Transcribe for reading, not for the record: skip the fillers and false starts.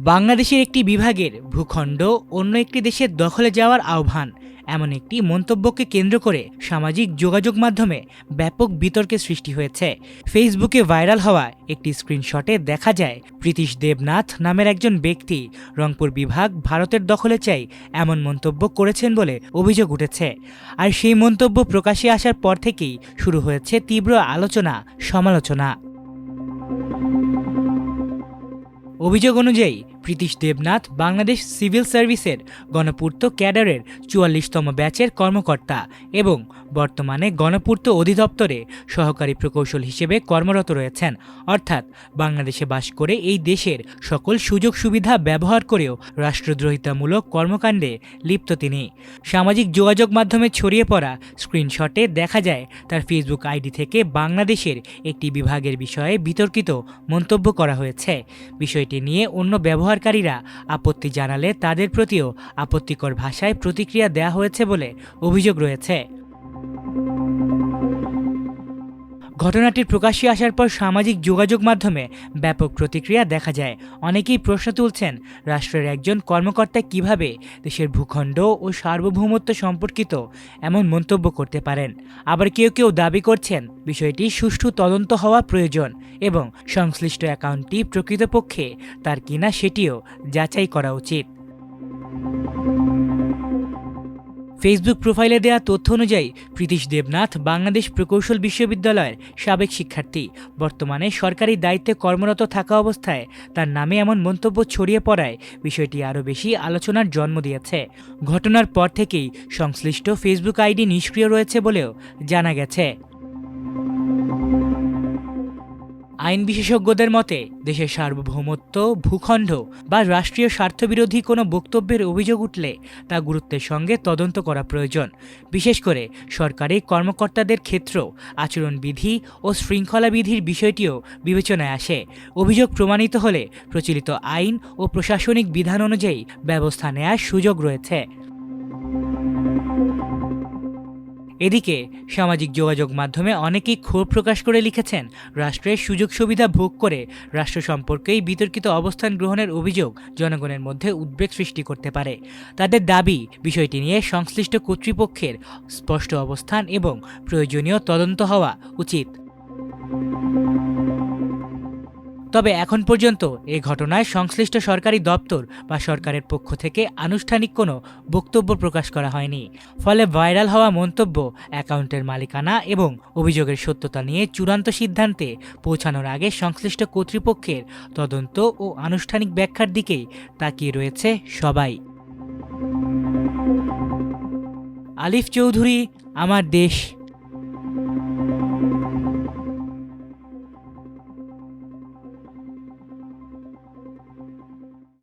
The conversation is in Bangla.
বাংলাদেশের একটি বিভাগের ভূখণ্ড অন্য একটি দেশের দখলে যাওয়ার আহ্বান, এমন একটি মন্তব্যকে কেন্দ্র করে সামাজিক যোগাযোগ মাধ্যমে ব্যাপক বিতর্কের সৃষ্টি হয়েছে। ফেসবুকে ভাইরাল হওয়া একটি স্ক্রিনশটে দেখা যায় প্রীতিশ দেবনাথ নামের একজন ব্যক্তি রংপুর বিভাগ ভারতের দখলে চাই এমন মন্তব্য করেছেন বলে অভিযোগ উঠেছে। আর সেই মন্তব্য প্রকাশ্যে আসার পর থেকেই শুরু হয়েছে তীব্র আলোচনা সমালোচনা। অভিযোগ অনুযায়ী প্রীতিশ দেবনাথ বাংলাদেশ সিভিল সার্ভিসের গণপূর্ত ক্যাডারের ৪৪তম ব্যাচের কর্মকর্তা এবং বর্তমানে গণপূর্ত অধিদপ্তরে সহকারী প্রকৌশল হিসেবে কর্মরত রয়েছেন। অর্থাৎ বাংলাদেশে বাস করে এই দেশের সকল সুযোগ সুবিধা ব্যবহার করেও রাষ্ট্রদ্রোহিতামূলক কর্মকাণ্ডে লিপ্ত তিনি। সামাজিক যোগাযোগ মাধ্যমে ছড়িয়ে পড়া স্ক্রিনশটে দেখা যায় তার ফেসবুক আইডি থেকে বাংলাদেশের একটি বিভাগের বিষয়ে বিতর্কিত মন্তব্য করা হয়েছে। বিষয়টি নিয়ে অন্য ব্যবহারকারীরা আপত্তি জানালে তাদের প্রতিও আপত্তিকর ভাষায় প্রতিক্রিয়া দেওয়া হয়েছে বলে অভিযোগ রয়েছে। ঘটনাটির প্রকাশ্যে আসার পর সামাজিক যোগাযোগ মাধ্যমে ব্যাপক প্রতিক্রিয়া দেখা যায়। অনেকেই প্রশ্ন তুলছেন, রাষ্ট্রের একজন কর্মকর্তা কিভাবে দেশের ভূখণ্ড ও সার্বভৌমত্ব সম্পর্কিত এমন মন্তব্য করতে পারেন। আবার কেউ কেউ দাবি করছেন বিষয়টি সুষ্ঠু তদন্ত হওয়া প্রয়োজন এবং সংশ্লিষ্ট অ্যাকাউন্টটি প্রকৃতপক্ষে তার কিনা সেটিও যাচাই করা উচিত। ফেসবুক প্রোফাইলে দেওয়া তথ্য অনুযায়ী প্রীতিশ দেবনাথ বাংলাদেশ প্রকৌশল বিশ্ববিদ্যালয়ের সাবেক শিক্ষার্থী। বর্তমানে সরকারি দায়িত্বে কর্মরত থাকা অবস্থায় তার নামে এমন মন্তব্য ছড়িয়ে পড়ায় বিষয়টি আরও বেশি আলোচনার জন্ম দিয়েছে। ঘটনার পর থেকেই সংশ্লিষ্ট ফেসবুক আইডি নিষ্ক্রিয় রয়েছে বলেও জানা গেছে। আইন বিশেষজ্ঞদের মতে দেশের সার্বভৌমত্ব, ভূখণ্ড বা রাষ্ট্রীয় স্বার্থবিরোধী কোনো বক্তব্যের অভিযোগ উঠলে তা গুরুত্বের সঙ্গে তদন্ত করা প্রয়োজন। বিশেষ করে সরকারি কর্মকর্তাদের ক্ষেত্রেও আচরণবিধি ও শৃঙ্খলাবিধির বিষয়টিও বিবেচনায় আসে। অভিযোগ প্রমাণিত হলে প্রচলিত আইন ও প্রশাসনিক বিধান অনুযায়ী ব্যবস্থা নেওয়ার সুযোগ রয়েছে। এদিকে সামাজিক যোগাযোগ মাধ্যমে অনেকেই ক্ষোভ প্রকাশ করে লিখেছেন, রাষ্ট্রের সুযোগ সুবিধা ভোগ করে রাষ্ট্র সম্পর্কেই বিতর্কিত অবস্থান গ্রহণের অভিযোগ জনগণের মধ্যে উদ্বেগ সৃষ্টি করতে পারে। তাদের দাবি, বিষয়টি নিয়ে সংশ্লিষ্ট কর্তৃপক্ষের স্পষ্ট অবস্থান এবং প্রয়োজনীয় তদন্ত হওয়া উচিত। তবে এখন পর্যন্ত এ ঘটনায় সংশ্লিষ্ট সরকারি দপ্তর বা সরকারের পক্ষ থেকে আনুষ্ঠানিক কোনো বক্তব্য প্রকাশ করা হয়নি। ফলে ভাইরাল হওয়া মন্তব্য, অ্যাকাউন্টের মালিকানা এবং অভিযোগের সত্যতা নিয়ে চূড়ান্ত সিদ্ধান্তে পৌঁছানোর আগে সংশ্লিষ্ট কর্তৃপক্ষের তদন্ত ও আনুষ্ঠানিক ব্যাখ্যার দিকেই তাকিয়ে রয়েছে সবাই। আলিফ চৌধুরী, আমার দেশ।